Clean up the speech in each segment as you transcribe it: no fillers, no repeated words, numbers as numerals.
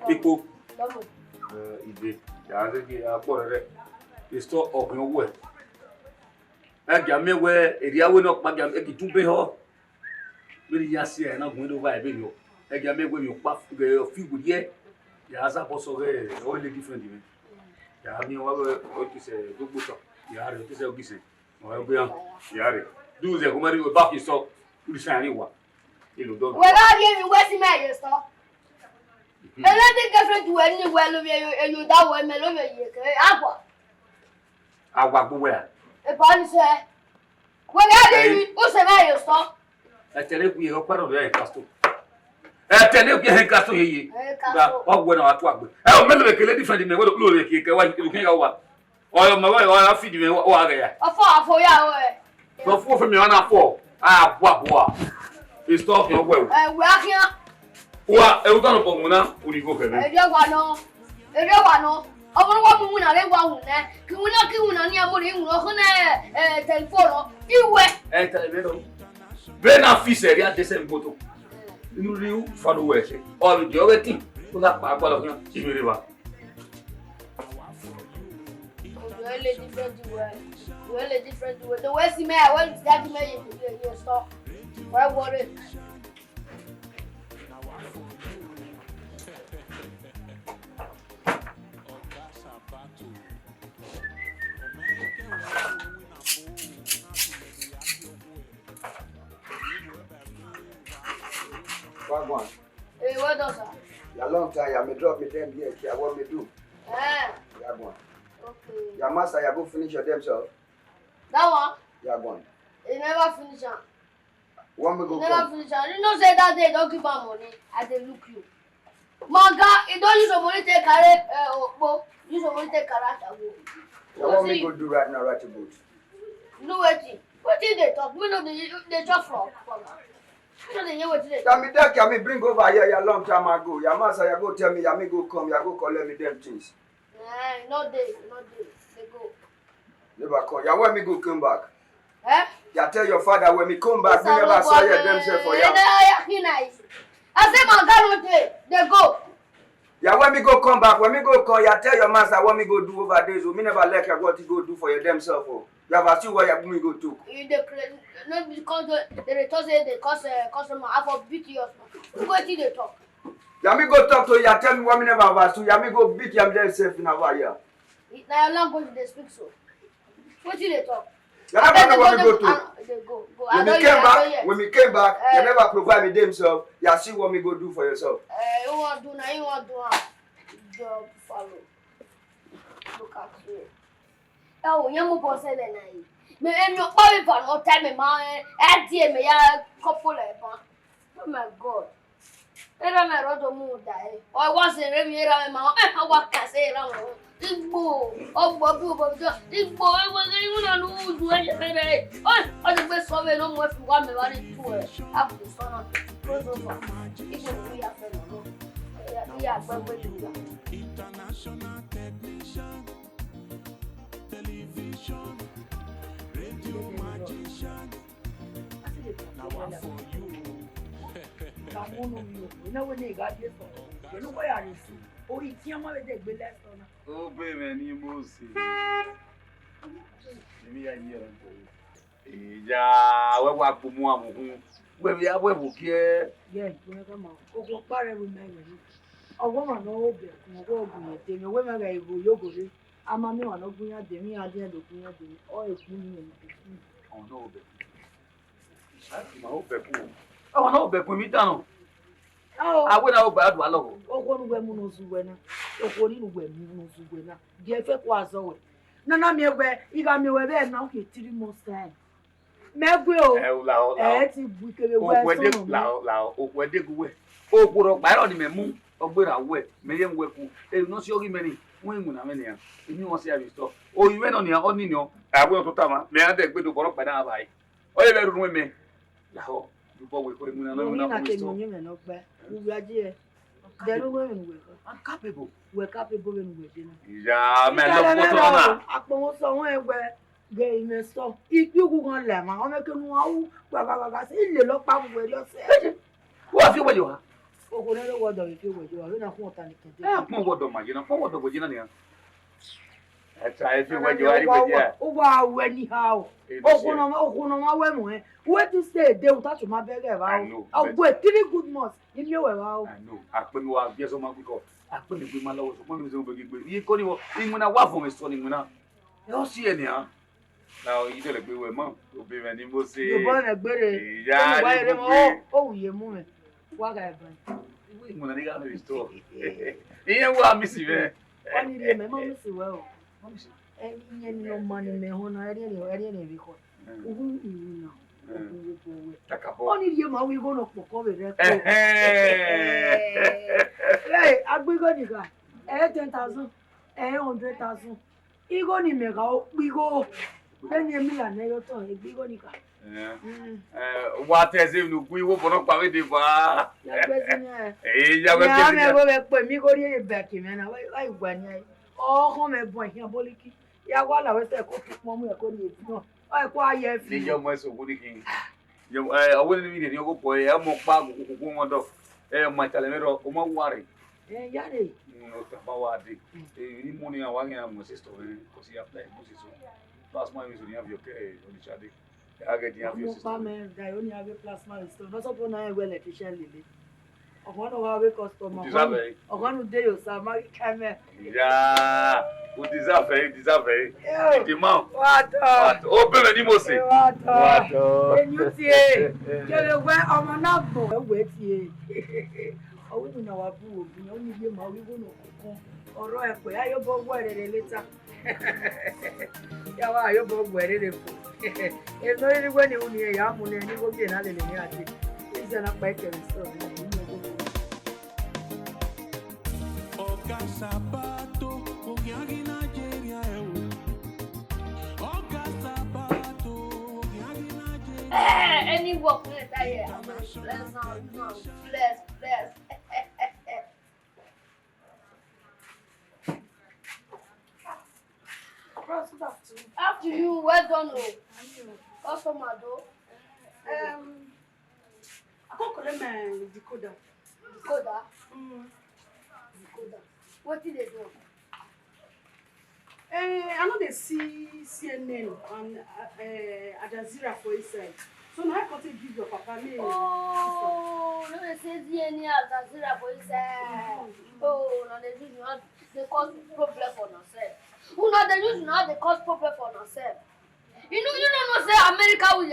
People. Ide. Ya zeki akpọrọ isto ọkùn owó ẹ̀. Ẹgbẹ̀ mẹ́wẹ́ èrìyàwó náà pàgà ẹgbẹ̀ be họ. Lórí yá sí ẹ̀ náà gùn ló bá ẹ̀bẹ̀ mi ọ. Ẹgbẹ̀ mẹ́wẹ́ mi pa fígù díẹ̀. Ya sá bọ́ sọ́rẹ́ all the different event. Ya mi wá ó ti ṣe gbogbo tán. Ya rẹ̀ ti ṣe ogise. Wọ́n gbé hàn. Ya rẹ̀. Du ze ko mari o ba ki so. Lu shan wa. Ilo do. We ga give me where me you so. Anything different to any well of you that way me love you ke agwa. Agwa gbo ya. E pa ni se. We ga give me o se me you so. E tele ku ye o paro be kasto. E tele ku ye kasto ye. Ba o gbo na wa to agbe. E o me le kele different me we lo le ki ke wa ki ke ga wa. O yo me wa o fi di me o aga ya. Afo ya we. So for me na for. Ah boa. It's talk no well. We akia. Wa e uta no pomu na uri go kele. E wa no. Omo wa mu na le wa hu ne. Ki hu na ni amori hu no na telephone. Iwe. E telephone. Bena fise ri adese mboto. Inu ri u fa do we se. O bi o wetin. Ko la pa agba lo kan. Imere ba. Really different way. The way see me, I went to that me you stop. Why worry? One. Hey, what does that? Ya long time, ya me drop me them here. I want me do. Ya one. Okay. Your master, you go finish your damn self. That one? Yeah, go on. You never finish it. One me go never finish it. You know say that day don't give her money. I dey look you. Manga, you don't use your money take carry use your money take character go. Yeah, what me go do right now, right about? No wetin. Wetin they talk? We know they talk from. You know they hear wetin they talk. Tell me that, can me bring over here a long time ago. Your master, you go tell me, you me go come, you go collect me them things. No day. They go. Never come. You want me go come back? Eh? You tell your father when me come back, we never saw you themselves for you. I say my God no day. They go. You want me go come back? When me go come, you tell your master what me go do over there. So me never let you what to go do for your damn self. Oh. You have asked what you me go do. Not because the return say they cost customer half of beauty or something. What did they talk? You me go talk to you, tell me what me never have asked you. You me go beat them themselves in over here. Now your language they speak so. What did they talk? You never know what me go to. They go. When me came back, you never provide me themselves. You see what me go do for yourself. You want to do now, you want to do job follow. Look at you. Oh, you mo boss na yi. Me enyo pa me fa no time me ma e die me ya couple e ba. Oh my God. Era me rodo mu dai. O wa se re mi era me ma wa ka se era mo. Igbo, ogbo bi o jo. Igbo e wa se you na no du e re. O de be so we no mo fi wa me wa ni tu e. A bu so na. Close over. Igbo we ya fe no. Ya gbagbe ju ya. International technician. Television, radio magician. Now one for you. Oh, baby, you must see. Me and you. Yeah, we walk for more. Where we are, we will care. Yeah, you never know. Oh, parent will marry. Oh, woman, no, go, you women are yoga. I'm a man of Gunya, the me idea of Gunya, or it's women. Oh, no, oh, no, but we down. Oh, I went out bad. Oh, one woman knows when, or what you women knows when. The effect was over. Nana me where you got me where there now, 3 more times. Megwell, where they go. Oh, put up by on the moon, or where I went, million work. There's no showing many. When I mean, if you want to see your stuff, oh, you went on your own, I will to Tama, may I take to work by now. I ever women. Laho, before we put him in another women. I'm capable. We're capable in waiting. Yeah, man, I promote somewhere where they may stop. If you go on lemon, I can wow, in the lock up with yourself. What you are? Ogo na wo do fi we jo, we na fun ota ni kede. Pon wodo ma jina, pon wodo go jina ni. Try fi we jo ari go je. O wa we ni how. Ogo no ma we mo e. We to stay dey without to ma bege ba o. I go 3 good months. Ni mi we wa o. I know. Ape mi wa bi so ma ko. Ape mi gbe ma lọ́wọ́ so pon mi so gbe gbe. Yi ko ni wo, imu na wa fun mi so ni mu na. Yo si e ni ha. Now you don't agree with mom. Obi me ni mo se. You born egbere. Ya. Wa ere mo o wuye mu me. Wa ga ban. We mo na ni ga no store. Iye wa mi si me. Oni re me mo mi si we o. E iye ni no mani me ho na ere ni bi ko. Uhu iwu na. Takabo. Oni re ma we go no poko be re ko. Hey, agbego ni ka. 10,000. 100,000. Igo ni me ga o pigo. Then you mean na yo to e bigo nika. What is even we wo bono pa we dey fa. Ya gbezi ni e. Ya we Ya me go be pe mi go ri e back me na wai gwa ni. O ko me bon yan boliki. Ya wa la we se ko mo mu e ko ni e no. O ko aye fi. Ni yo mo so go ni kin. Yo awo ni mi ni go po e mo pa go mo do. Ma tale me ro o mo wari. Ya re. No ta ba wa de. Ni mo ni awa ni mo sister ko si apply mo si so. Plasma is only have your on the chade. I get the have your system. I only have a plasma system. Not so na well efficiently. Ogo no wa we customer. Ogo no dey your salary come. Yeah. You deserve it. The man. What? Open the mo say. What? You tie. Kele we omo na gbo we tie. Owo ni na wa bu obi, o ni bi ma wi go no kokon. Oro e pe ayo bo wo ere later. Ya wa yo bo gwere re ko e no ri gwe ni uni e ya mu ne ni go bi na le ni ati ise na pa ke so ni Oga Sabato ogiagi Nigeria Oga Sabato ogiagi Nigeria any work in that here bless After you, well done. Customer though. I can't collect my decoder. Decoder? Decoder. What did they do? I know they see CNN and Al Jazeera for inside. So now I can't give your papa me. Oh, no, they say DNA Al Jazeera for inside. Oh, no, they do not. They cause problem for themselves. Who know they use now they cause problem for themselves. You don't know say America will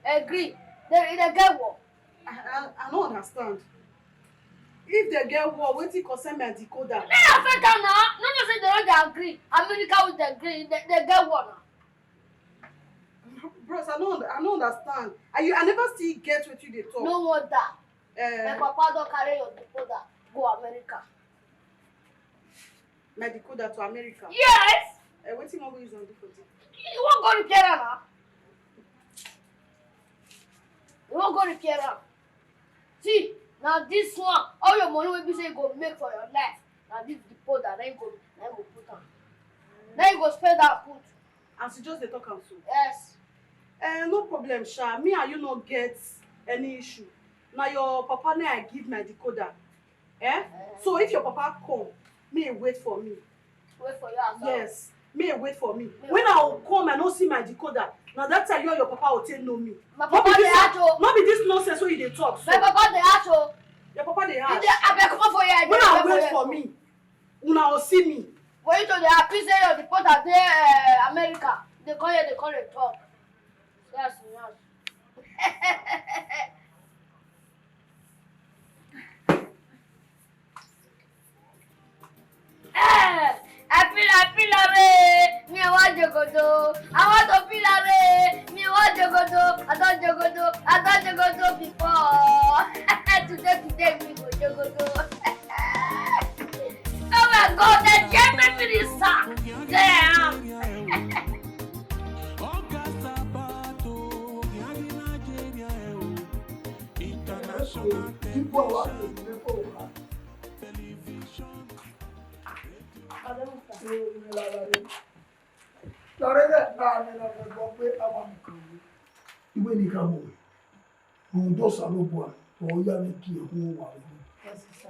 agree. They get war. I don't understand. If they get war, what it concern my decoder? They affect them now. No, say they don't agree. America will agree. They get war now. Bros, I don't understand. I never see get what you they talk. No wonder. My papa don't carry your decoder. Go America. My decoder to America? Yes! What you want to use on decoder? You won't go to Jerron now. You won't go to Jerron. See, now this one, all your money will be say you go make for your life. Now this decoder, then you go put on. Then you go spend that put. And she just they talk and so? Yes. No problem, Sha. Me and you not get any issue. Now your papa now I give my decoder. So if your papa come, may wait for me. Wait for you as well? Yes. May wait for me. When I will come and not see my decoder, now that time you and your papa will take know me. My papa they acho. Not be this nonsense where you they talk. So. My papa they acho. Your papa they ask. I beg come for you. When I wait for me, una will see me. When you to the happy say your deporter there America, they call it talk. Yes, yes. I feel me want Jogodo. I want to feel me want Jogodo. I don't Jogodo before. Today we go Jogodo. Oh my God, that gave me this song. Damn. Oga Sabato ogiagi Nigeria international television. Ìwé nìkan mọ̀ òun tó sàlóbọ̀ ọ̀ yá mi kí ẹ̀kún wà lórí.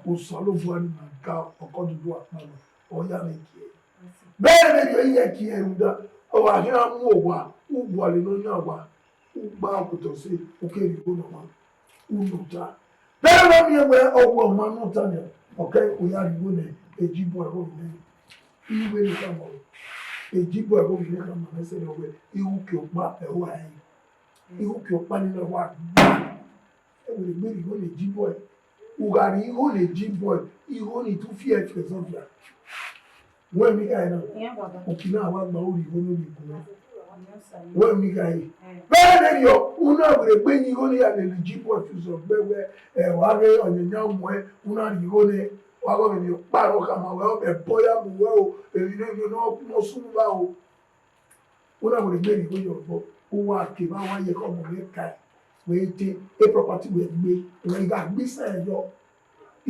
Usalo buani manka okodudu apalo oya mekie. Bẹ́ẹ̀ ni yẹ kí ẹ̀rùdá ọwọ́ àhírá mú òwà ugbo lè lóyún àwà ugba ọkùtọ̀ sí òkè ìgbó nàmá unùta. Bẹ́ẹ̀ wọ́n mi ẹwẹ́ ọwọ́ ọmọ anúta ni ọ̀kẹ́ òyà ìgbó nẹ èjìbọ̀ ẹ̀rọ ìlẹ̀ ìwé ní kàmọ́ èjìbọ̀ ẹ̀rọ ìlẹ̀ kàmọ́ ẹsẹ̀ lọ́wọ́ ihu kì ó pa ẹ̀wọ̀ ayé ihu kì ó pa nínú ẹ̀wọ̀ àgbà ẹ̀wọ̀ lè gbé ìhó lè jíbọ̀ ẹ̀ ugari ihu lè jíbọ̀ ẹ̀ ihu ní tún fi ẹ̀ fẹ̀sọ̀fìà. Wọ́n mi ká yẹn náà, òkìlá àwọn àgbà ó rí ìwé lórí ìkùnà. Wọ́n mi ká yẹn. Bẹ́ẹ̀ ni yọ, una àgbèrè pé ní ìwé ní àlè lè jíbọ̀ ìfisọ̀ gbẹ́wẹ́ ẹ̀wà rẹ̀ ọ̀nyẹ̀nyẹ̀ mú ẹ, una rí ìwé ní wàá mi pààrọ̀ kàmá wẹ́ ọbẹ̀ bọ́yá mú wẹ́ o, èyí ní ìwé náà mọ̀ súnmọ́ bá o. Una àgbèrè pé ní ìwé yọ̀ bọ̀, ó wà ké bá wá yẹ kọ́ ọmọ mi ká ẹ̀, wẹ́ẹ́ tẹ́ ẹ property wẹ̀ gbé, ìwé ìgbà gbé sẹ́yìn yọ.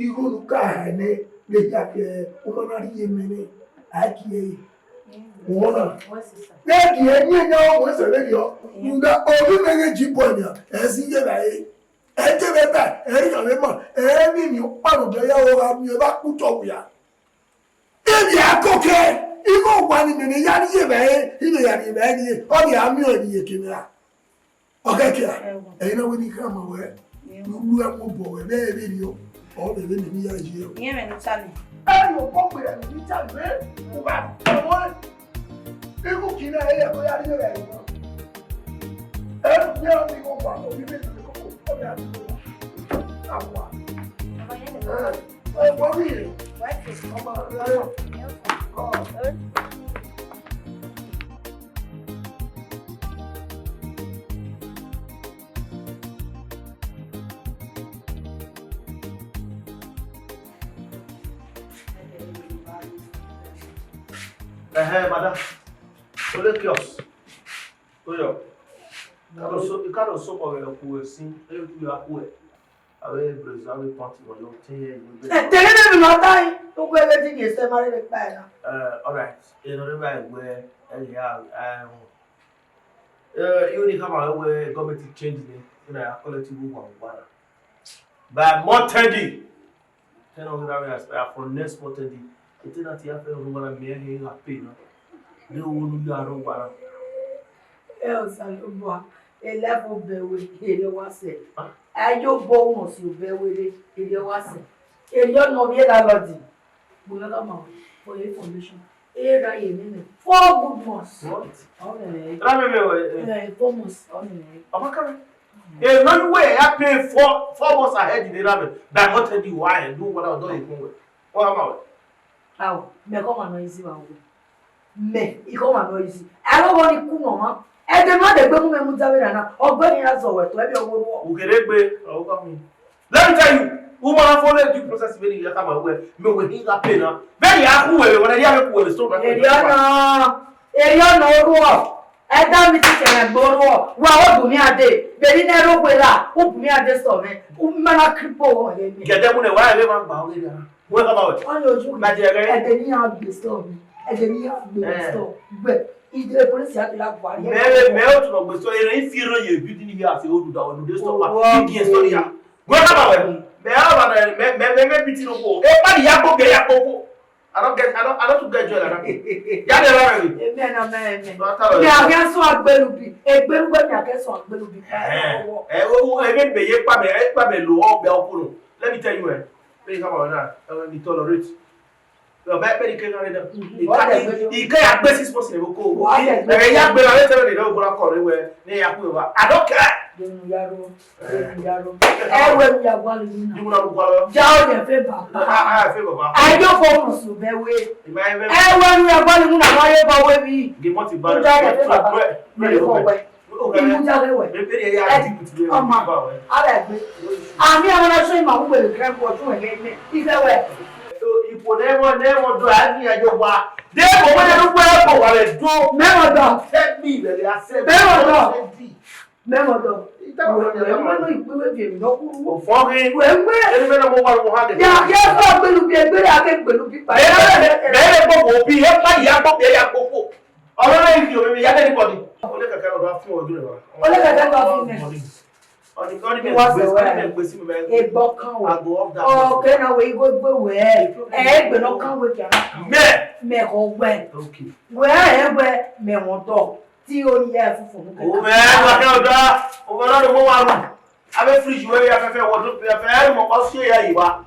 Ìhónú ká ẹ̀ ní lè jà kẹ́ ọmọ náà rí yé mi ní. Aki wona dedi enye nya o se le yo nga obi mege jibo nya esi ye ba e ete beta eri kan le mo emi mi pa no be ya o ga mi ba ku to ya dedi akoke iko wa ni me ya ni ye ba e ile ya ni ba ni o ni ami o ni ye kimira okay kia e na we ni kama we lu e mo bo we be be ni o o be ni ya ji o Ye me no chale. Ẹ̀rù ọ̀pọ̀ rẹ̀ ní ìjàgbé ìwà àwọn ikú kìí náà ẹ̀yẹ bóyá ní rẹ̀ ìwọ̀n. Ẹ̀rù ní ọ̀nà ìwọ̀n wà lórí méjì ní kókò ọ̀bẹ àdúgbò àwọn. Ẹ̀wọ̀n rí rẹ̀ ọmọ rẹ̀ kọ́. Madam. Olha aqui, ó. Olha, ó. Eu quero só para ver a rua assim. Eu fui a rua. A ver, Brasil, a ver, ponte, mas eu tenho. Tẹ́lẹ̀ mi lọ tá yìí. Tó gbé létí kìí ṣe máa rí rẹ̀ pa ẹ̀ náà. Alright. You know, where you only come out where government change the, you know, collective one. By more 30. 10 of them for next more 30. It's not the affair of what I'm here a pay. They won't be around one. Ẹ ò sàlùbọ̀ ẹlẹ́fọ̀ bẹ̀wẹ̀ èrè wá sẹ̀. Ẹjọ́ bọ́ wọn sí bẹ̀wẹ̀ èrè wá sẹ̀. Èrè ọ̀nà bí ẹ̀dá lọ dì. Mo lọ́dọ̀ mọ̀ for your information. Èrè ayé mi nì. 4 good months. What? Ọ̀nà 4 months. No way I pay 4 months ahead in the ramen. By what I do, why and do what I do. What about? Awo, mẹ kọ́ máa nọ yìí sí wa wò. Mẹ ikọ́ máa nọ yìí sí. Alọ́wọ́ ni kú nà wọ́n. Ẹ̀jẹ̀ má dẹ̀ gbé mú mẹ́mú jáwé nàná. Ọgbẹ́ni yà sọ̀rọ̀ ẹ̀tọ́ ẹ̀bí ọwọ́ wọ́. Ugeregbe, let me tell you, woman follow due process very you come away. Me we hit that pain now. Very aku we when I hear we stop. Eri ọ̀nà orú ọ̀. Ẹ̀dá mi ti ṣẹlẹ̀ gbòòrò ọ̀. Wà ó bùnmí adé. Bèbí náà ló gbé la. Ó bùnmí adé sọ̀ mi. Ó mẹ́ra kírípò wọ̀ lé mi. Gẹ̀dẹ́ mu ne wá ẹ̀rẹ́ máa gbà ó lé dáa. Wọ́n kọ́ bá wọ̀. Wọ́n yóò ojú mi. Ẹ̀dẹ̀ ní àgbè sọ̀ mi. Ẹ̀dẹ̀ ní àgbè sọ̀ gbẹ̀. Ìdílé polisi àti la Buhari. Mẹ́rẹ̀ ó tún lọ gbé sọ eré ìfìràn yẹ bí dín ní yà àti odò dáwọn ọdún sọ pa kí ẹ sọ níyà. Wọ́n kọ́ bá wọ̀. Mẹ́rẹ̀ bí tí ló kọ́. Ẹ bá ní yàgbọ́ bẹ́ẹ̀ yàgbọ́ kọ́. I don't get joy like that. Yàrá ẹ̀rọ rẹ̀. Èmi ẹ̀ nà mẹ́ẹ̀mẹ́. Ní àgẹ́sọ̀ àgbélùbí. Ègbérúgbẹ́ ní àgẹ́sọ̀ àgbélùbí. Ẹ̀mí bẹ̀yẹ pàmẹ́ lò ọ̀bẹ ọkùnrin. Let me tell you ẹ̀. Bẹ́ẹ̀ni ká bá wọn náà ẹ̀wọ̀n ní tolerate. Bẹ́ẹ̀ni kí n ká rẹ̀ dẹ̀. Ìkẹ́ yà gbé 6 months lẹ́wọ̀ kó o. Ẹ̀rẹ̀ yà gbé lọ́wọ́ tẹ́lẹ̀ lẹ́wọ̀ gbọ́dọ̀ kọ̀ rẹ̀ wẹ̀ ní ẹ̀yà kú ìwà. I don't care. Ẹ̀wẹ̀ mi yàgbọ́ lè ní náà. Já ó yẹ fẹ́ bàbá. Àìjọ́ fọ́ọ̀mù sùn bẹ́wé. Ẹ̀wẹ̀ mi yàgbọ́ lè mú náà wáyé bá wé bí. Gèmọ́ ti bá rẹ̀. Ó já yẹ fẹ́ bàbá. Ìmújáde wẹ̀. Ọmọ alẹ́ gbé. Àmì àwọn aṣọ ìmọ̀ àwọn gbèrè kẹ́kọ̀ọ́ ọdún ẹ̀gẹ́ ìfẹ́ wẹ̀. Ipò nẹ́wọ̀n dọ̀ á ní ẹjọ́ wa. Déèbò wọ́n yẹn ló gbé ẹ̀kọ́ wà rẹ̀ dún. Mẹ́wọ̀n dọ̀. Tẹ́gbì ìrẹ̀lẹ̀ àṣẹ. Mẹ́wọ̀n dọ̀. Mẹ́wọ̀n dọ̀. Ìwé ìpínlẹ̀ Bèmí lọ́kùnrin. Òfọ́rin. Ìwé ń gbé. Ẹni mẹ́rin mo wà lọ́wọ́ hàn. Yà sọ gbẹlúbi ẹgbẹ́rẹ́ akẹ́gbẹ̀lúbi pa. Bẹ́ẹ̀ gbogbo òbí ẹ bá ìyá gbogbo ẹ̀yà gbogbo. Ọlọ́run ìfi òmìnir yá lẹ́ni bọ̀dì. Olé kẹ̀kẹ́ lọ́dọ̀ fún ọdún rẹ̀ wá. Olé kẹ̀kẹ́ lọ́dọ̀ fún mi. On the What's the word? I Egbo kan we. go off that. Okay, now we go gbe we. Egbe no kan we kan. Me ko gbe. Okay. We egbe me won do. Tí ó ní ẹ funfun mú Oh, man, I can't do. Over not the moment. I have fridge where you have a water. You have a here. You are.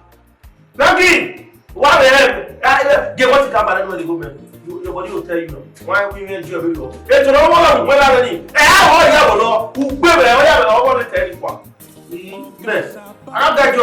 Becky, what the hell? Get what you come and the government. Nobody will tell you no. Why we need you every day? It's no one when I need. All you have no. Who baby? I have all want to tell you what. Yes. I don't get you.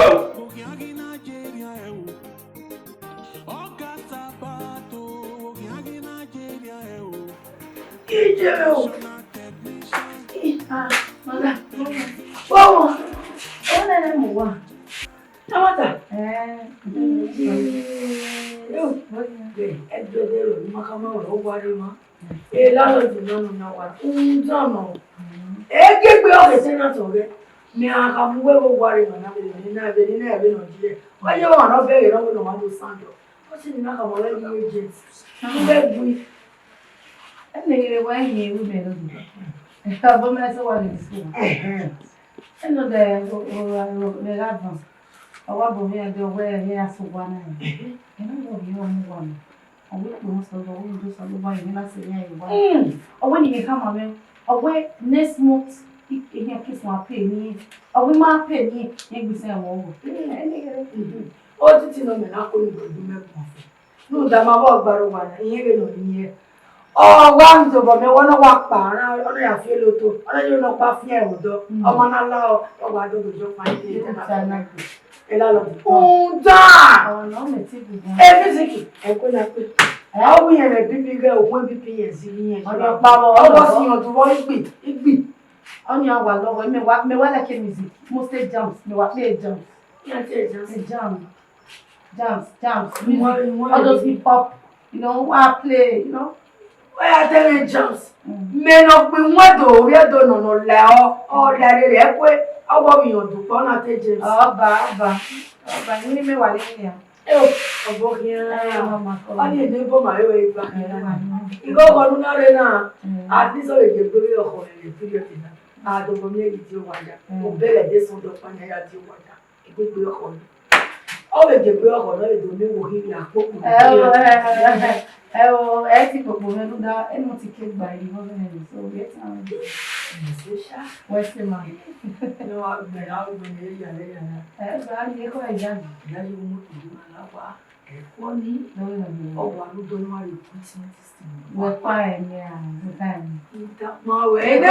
Next month, you kiss my penny. A woman penny, you be saying, oh, did you know me? I couldn't do me. No, that my work, but one, even on here. Oh, one to me, one walk by, only a few little, only you know, buff here, though. I want to allow, oh, I don't do my day. Oh, damn! no, me too. Everything, I couldn't put. I will have a big girl, one BP and singing. I was seeing to voice it. On your wall, me what like music. Mostly jumps, me what play jumps. Jumps. All those hip hop, you know, I play, you know. Why are they jumps? Men of me, what do we don't know, or that it, how about you to go on at the But you me what here. Oh, about here, I need to go my way back. You go on now, at least I get to your home in the period. I don't know if you want that. Oh, better this one of my head, you want that. It could be your home. Oh, if you go on, I don't know who he is. Oh, I think we're going to do that. I'm not taken by the government, so get on. What's the money? No, I've been out of the area. I'm quite young. Now you want to do my lava. Funny, no, oh, I don't know why you put something. We're fine, yeah, we're fine. My way,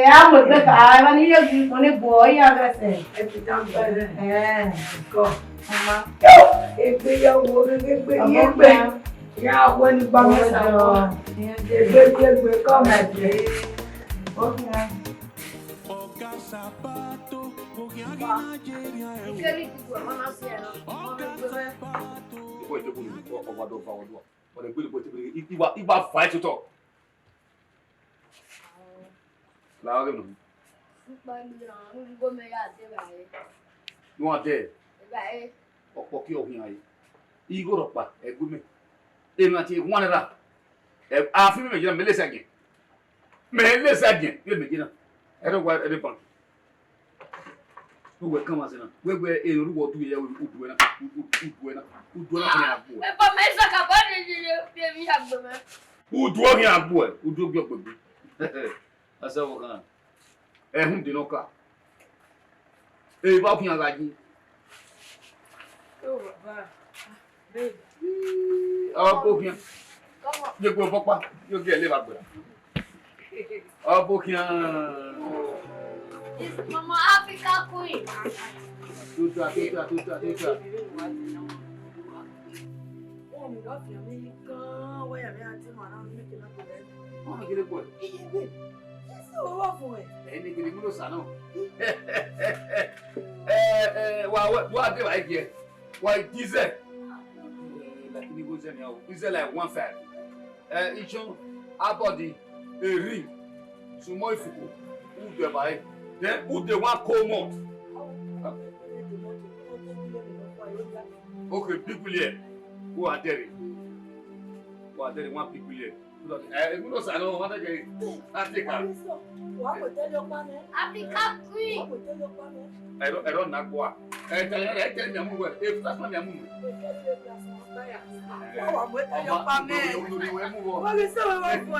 I'm with the I need you on a boy, I say. every time better. Yeah, Go. Mama. If we are moving, yeah, when you bang us out, if we come at you. Okay. Oga Sabato, Iba fight to talk. Loud him. You want there? Or kill him. He go up, a good man. If not, he wanted up. I feel me, Melissa again. Melissa again. Give me dinner. I don't want any fun. Who will come as in? We were in a war 2 years with Udwena. Who do you have boy? Who do your baby? I said, well, whom did not come? A walking again. Oh, book him. You go, Papa. You get live up. Oh, book him. It's Mama Africa Queen. Why diesel? Diesel like 1.5. Each a body, a ring. So more if you who do buy, then who they want cold malt. Okay, people here who are there. Who are there? One people here. Uno sa no mata ke Africa. Wa ko tell pa me. Africa queen. Wa ko tell pa me. I don't na kwa. Tell me amu we. If that's not me amu. Wa ko tell pa me. Wa ke so wa ko.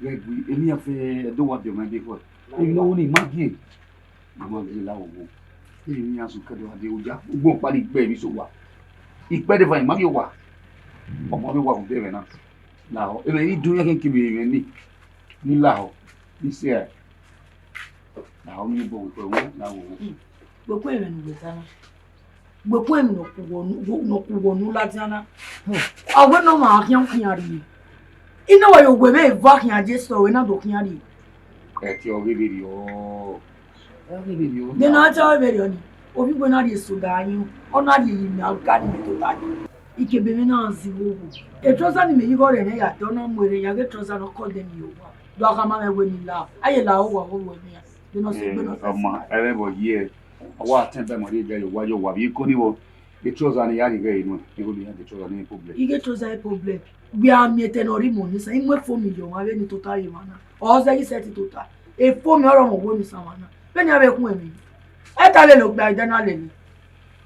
Any of the do what you might be for. You know, only Maggie. Maggie Lawo. He has to cut the Uja. Won't panic baby so what. It's better if I mag you what. Or Mommy walk there now. Now, if I do, I can keep you any. Nilao. This year. Now, you go for one now. But women with Anna. But women no kuwonu Latana. I went no mark young Kiari. You know why you were very vacuum at this store when I don't hear you. At your video. Then I tell you, or you will not use to die you, or not you now garden to die. It can be announced. A trousers me you got an air, don't know whether you get trousers or call them you. Dogamma when you laugh. I allow what with me. You know, I remember here. I was 10 times a day while you were you couldn't. The trousers and the yard again, you will have the trousers in public. You get trousers public. We are meeting or remonis, and what for me, you have any total mana. Or they set it total. A 4 million of women, someone. When you have women, I tell you, look like Denali.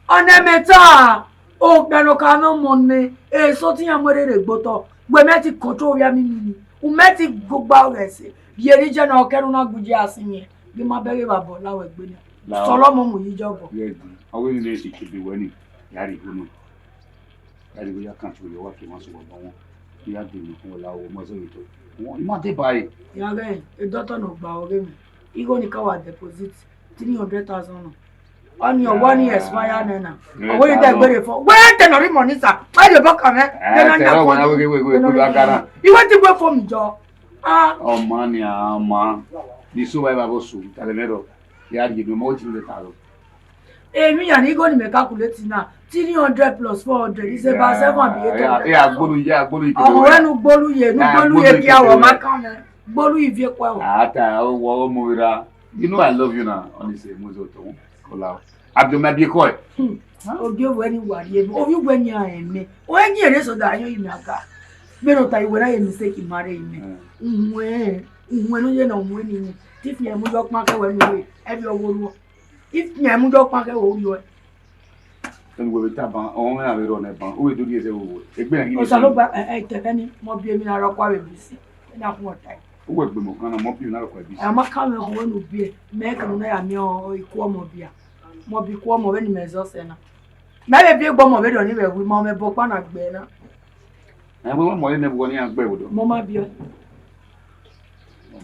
On the meta, oh, Danocano Monday, a sorting and whether a bottle, we met it control Yamini, who met it go bowers, the original Carona Gujas in me. Give my belly about Lower Benny. Solomon will you job. I will need to be winning. Yari, who know. I will your country, you're working once over. You have been allow Mazolito. You might buy. Yaga, a daughter of Baogame. You go to cover deposit 300,000. On your 1 year expire, Nana. What is that very for? Where can I money, sir? Why the book on it? You want to work for me, Joe? Oh, money, man. The survivor was soon. Talamero. Yeah, you do more in the title. Me and he going to calculate now. 300 plus 400 is about 700. Yeah, Bolu. Oh, when Bolu ye, no Bolu ye, Kiawa, my comment. Bolu, if you're well. You know I love you now, honestly, Muzoto. Abdul Mabi Koi. Oh, give anyone, oh, you when you are in me. When you are so that you in your car. Benota, when I am mistaken, marry me. When you know winning, if you are Mudok market when you wait, every one. If you are Mudok market, oh, you are. And we will tap on our own account. We do this over. It's been a look back at any more being a requirement. Enough more time. What we will come up, you know, quite busy. I'm a coming one would be making a equal beer. More be quam of any measures. Maybe be a bomb of it on anywhere with Mamma Bokana Bena. And we want more than one young baby. Mamma Beer.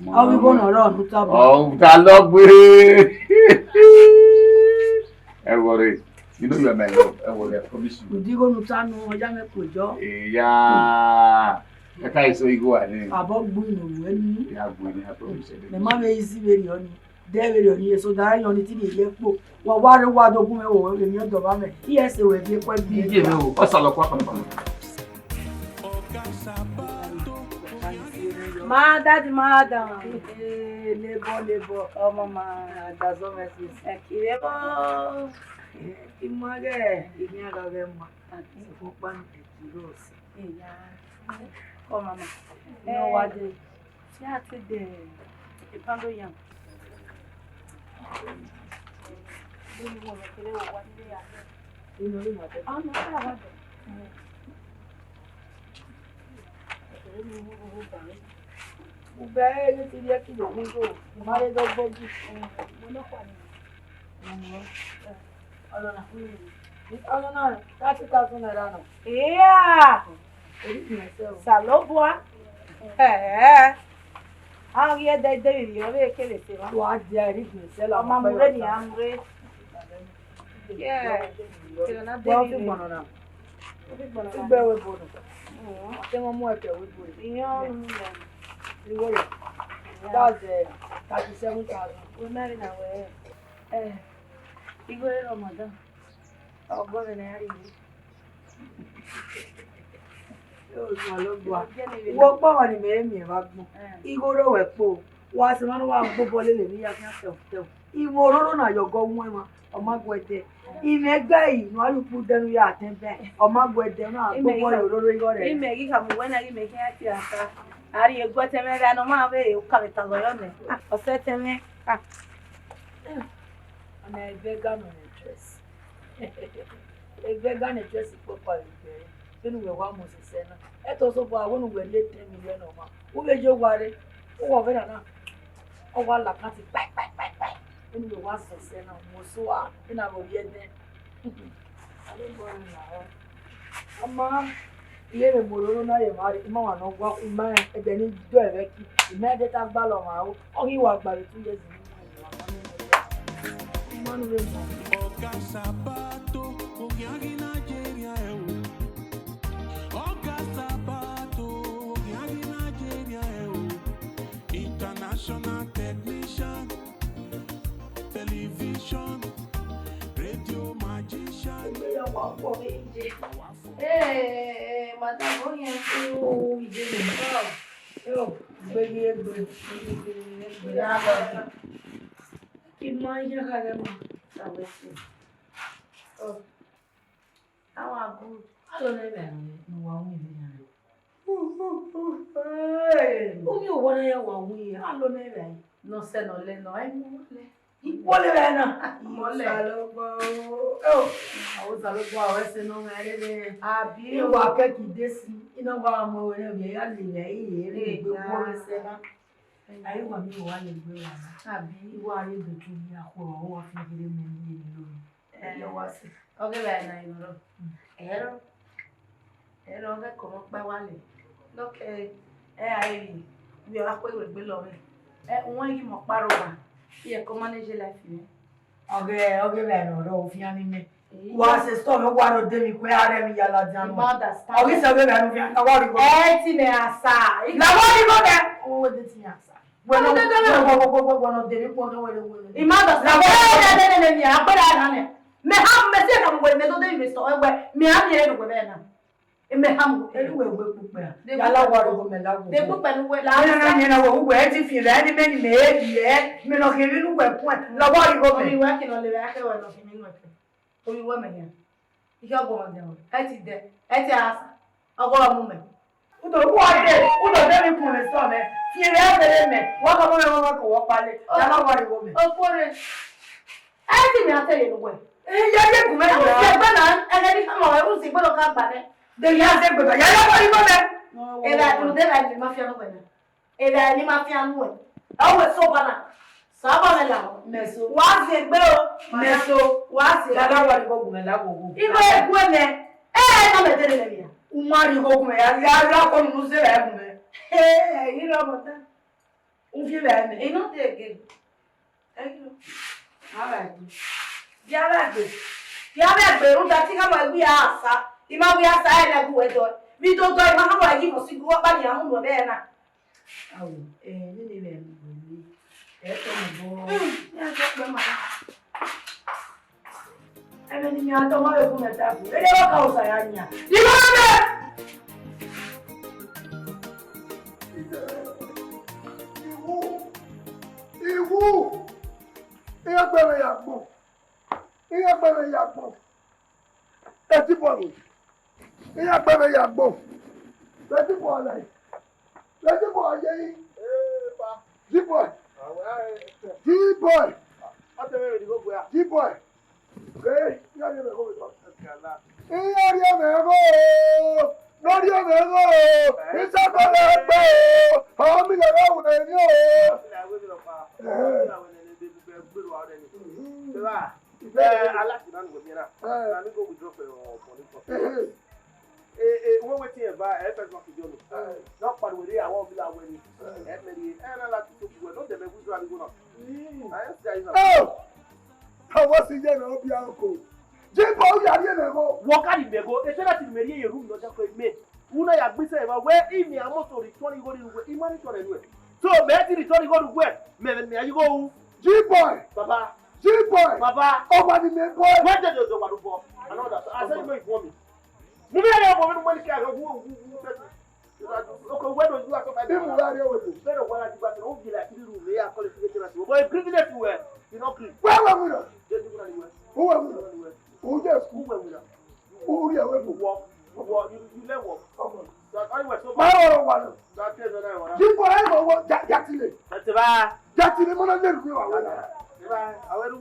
How we going around? Oh, that love with everybody. You know you are my love. I will promise you. Would you go to town or young Pujo? Yeah. Kaka iso igo ani. Abo gbu no weni. Ya gbu ni I promise. Me ma be isi be ri oni. De be ri oni so da yan ni ti ni lepo. Wa wa re wa dogun me wo emi odo ba me. Yes we bi pe bi. Ije me o. Osalo kwa papa. Ma daddy madam. Lebo. Oh mama, that's all my sis. Lebo. Image, inya ga be ma. Fo pa ni kilos. Ya. Oh mama. No what dey. Ya ti dey. Ipando yan. Ni mo me kele wo wa ni ya. Ino ni ma te. Ah no, ya wa. Ube ni ti di ki do mi go. Ma le do bogi. Mo no kwa ni. Alona. Alona, 30,000 naira no. Yeah. Salobua. Ah, ye de yo ve ke le se wa. Wa dia ri ni se la. Ma mure ni amure. Yeah. Kilo na de ni. Bono na. Igbe we bono. Tengo mo e ke we bono. Iyan. Iwole. That's 37,000. We marry na we. Igwe Ramadan. Ọgbọ́n mi náà rí i. Yóò sọ lọ́gbọ́n. Wọ́n gbọ́ wọn ni mẹ́rin wá gbọ́n. Igoro wẹ̀ pò. Wọ́n á sì máa ń wá gbogbo lélẹ̀ ní yàtọ̀ tẹ̀wọ̀tẹ̀wọ̀. Ìmọ̀ òróró náà yọ̀gọ́ wọ́n ẹ̀ ọmọ gbẹ̀dẹ̀. Ìmọ̀ ẹgbẹ́ yìí ní wọ́n yóò kú dẹnu yà àtẹ̀bẹ̀. Ọmọ gbẹ̀dẹ̀ náà gbogbo òróró yọ rẹ̀. Ìmọ̀ ẹ̀gí kàmú wẹ́n náà ìmọ̀ ẹ̀gí àti àká. Àrí egbọ́ tẹ́mẹ́ rẹ̀ àná máa bẹ̀ èyí kàwé tàgọ̀ yọ̀nẹ̀. Ọ̀sẹ̀ tẹ́mẹ́. Ọ̀nà ẹgbẹ́ gánà rẹ̀ dress. Ẹgbẹ́ gánà dress pọ̀pọ̀ ìgbẹ́ nínú ìwẹ̀ wa mọ̀ ṣiṣẹ́ náà. Ẹ tó sọ fún àwọn ìwẹ̀ lé 10 million ọmọ. Wọ́n lè jẹ́ wáre. Ó wọ̀ fẹ́ nàná. Ó wà làkàtì pàìpàìpàì. Nínú ìwẹ̀ wa ṣiṣẹ́ náà. Mo sọ wà nínú àwọn òbí ẹ̀dẹ́. Ọmọ ilé rẹ̀ mo lóró náà yẹ̀ máa rí ìmọ̀ wà náà gbọ́ ìmọ̀ ẹ̀dẹ̀ ní jọ ẹ̀rẹ́ kí ìmọ̀ ẹ̀dẹ́ tá gbá lọ màá ó. Ọ̀hún ìwà àgbàdo 2 years nínú ìwà wọn nínú ẹ̀dẹ́. Oga Sabato, Ogiagi Nigeria, Oga Sabato, Ogiagi Nigeria, international technician, television, radio magician. Hey, madam, ó yẹn kú ìdílé náà. Yóò gbégi égbé. Kí máa ń yẹ kálẹ̀ mọ́. Àwọn àbúrò. Alọ́ lẹ́bẹ̀ ni wà wí ní yàrá. Omi ò wọ́n náà wà wí yẹn. Alọ́ lẹ́bẹ̀ yìí. Nọ́sẹ̀ náà lẹ́nà ẹ̀ mú wọlé. Ìwọlé bẹ́ẹ̀ náà. Ìmọ̀lẹ̀. Àwọn sàlọ́gbọ́ àwọn ẹsẹ̀ náà máa rí bẹ́ẹ̀. Àbí Ìwà akẹ́kì dé sí. Iná bá wa mọ ẹ̀rẹ́ mi ẹ̀yà lè rẹ̀ ìyè rẹ̀ gbé wọ́n ẹsẹ̀ náà. Ayé wà mí wà lè gbé wà náà. àbí Ìwà ayé gbèjú ní àpò ọ̀hún wà fún ìdílé mi ní èmi lórí. Ẹ̀yẹ wá sí. ọgẹ́ bẹ̀rẹ̀ náà ìrọ̀. Ẹ̀rọ ọgẹ́ kọ̀ mọ́ pẹ́ wálé. Lọ́kẹ́ ayé bí ọ̀rá pé ìwé gbé lọ rẹ̀. Wọ́n yí mọ̀ párọ̀ wà. Bí ẹ̀kọ́ mánéjì láìpẹ́ mi. Ọgẹ́ bẹ̀rẹ̀ ọ̀rọ̀ òfin á ní mẹ́. Wà á ṣe stọ̀ mi wà ló dé mi pé ààrẹ mi yàrá jánu. Ọgẹ́ sọ pé bẹ̀rẹ̀ òfin á wọ́n rí kọ́. Ẹ ti lè àṣà. Làwọn rí kọ́ bẹ́ẹ̀. Owó wo ti ti yàn àṣà. Gbọ́dọ̀ dé mi kú ọ̀gẹ́ wẹ̀rẹ̀ wẹ̀rẹ̀. Imada làwọn ni àpẹẹrẹ àná ni. Mẹ hàm mẹsẹ̀ kà mọ̀ wẹ̀ tó dé mi sọ ẹgbẹ́ mi hàm yẹn ló gbẹ bẹ́ẹ̀ náà. Mẹ hàm. Eluwe gbe pupa. Yàrá wà ló gbẹ lágbo. De pupa ni wẹ̀ Láàrin náà yẹn náà wọ̀ wẹ̀ ti fi rẹ̀ ẹni mẹ́ni mẹ́ẹ̀ẹ́dì ẹ̀ mi lọ kiri nínú wẹ̀ fún ẹ̀ lọ́wọ́ rí gómẹ̀. Omi wẹ́ kí lọ lè rẹ̀ akẹ́wẹ̀ lọ fi mí nù ẹ̀kẹ́. Omi wẹ́ mẹ̀ yẹn. Ike ọgbọ̀n ọ̀dẹ̀ wọ̀. Ẹ ti dẹ. Ẹ ti àṣà. Ọgọ́ ọmú mẹ̀. Udo dé mi kùn mi sọ mẹ́. Fi rẹ̀ ẹ̀fẹ̀rẹ̀ mẹ́. Wọ́n kọ́ mọ́ wọn kò wọ́ palẹ̀. Yàrá wà rí gómẹ̀. Okore. Ẹ ti mi àtẹ̀yẹ̀ ló wẹ̀. Yẹ́yẹ́ kùn mẹ́jọ. Àwọn ìṣẹ̀gbẹ́ náà ẹgẹ́dí fún àwọn ẹrú sì gbọ́dọ̀ ká gbà dẹ́. Dèyí á ṣe gbẹ̀gbẹ̀. Yàrá wà rí gómẹ̀. Ebe àdúró dé láì lè má fi ànú wẹ̀ náà. Ebe àní má fi ànú wẹ̀. Àwọn èso ọba náà. Sábà mẹ́la. Mẹ́so. Wà á sì gbé o. Mẹ́so. Wà á sì. Yàrá wà rí gómẹ̀ lágbogbo. Ibo èkú ẹ̀mẹ́. Náà mẹ́tẹ́ lè lẹ́yìn. Umari gómẹ̀ yàrá kọ́ nínú sí rẹ̀ gómẹ̀. Yìí lọ mọ̀ tán. Ń fi rẹ̀ mẹ́. Iná tẹ̀ gé. Ẹ kí ló. Ara ẹ̀gbẹ́. Yàrá ẹ̀gbẹ́. Yàrá ẹ̀gbẹ́ ń da tí ká máa gbé àṣà. Ìmọ̀ wí àṣà ẹ̀ lẹ́gùn ẹ̀dọ̀. Mi don't go, my mama, I give us a go up by the amount there. Oh, anyway, I mean, I don't want to go at that. They don't call Sayanya. You know Iwu! Iyagbere yagbo. Iyagbere yagbo. Eti bolu. Iyagbere yagbo. Leti boy. Leti boy yeyi. Pa. G-boy. G-boy. G-boy. Okay, ya ni me go to. Iya ri me go. Lórí ọ̀nà ẹ̀rọ ìṣàkọlẹ̀ ẹgbẹ́ o, àwọn mi lè ráhùn ẹ̀rí o. Aláṣìná nìgbò mìíràn, àmì kò withdraw for your wọ́n wé tí ẹ̀ bá ẹ̀ fẹ́ sọ fìdí ọ̀nà. Náà pariwo rí àwọn ọ̀bí làwọn ẹni. Ẹ̀ mẹ́rin ẹ̀ náà láti tó gbogbo ẹ̀ ló dẹ̀mẹ̀ withdraw àdúgbò náà. Ayé sì ayé náà. Àwọn sì yẹ náà bí àǹkó. Jimbo yari enego. Wakari nego. Etera ti meri ye room no jako me. Una ya gbese eba we imi amoto return go ni we. Imani to anyway. So me ti return go ni we. Me ayi go. G-boy. Baba. G-boy. Baba. Oh my name boy. What did you want to for? Another. I said you for me. Mu be ya bo me money ka go wu. Okay, when do you have to buy? Dem wari o we. Better wala ti ba se o bi la ti room we ya call it together. Boy privilege we. You know clean. Where are we? Who are we? Who just who were we? Who are we? Walk. You let walk. That anyway, so my one. that is another one. Jimbo I go Jatile. That's ba. Jatile mo na le ru wa na. I will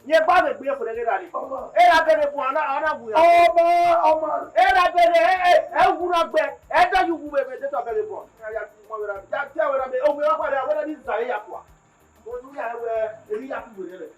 ye ba me gbe for the gari. E la bere fun ana bu ya. Ọmọ. E la bere e wura gbe. E da you wu be be to bere fun. Ya ti mo wera. Ja ti wera be o we wa pa de awera ni zare ya kwa. Ko du ya we eri ya ku re.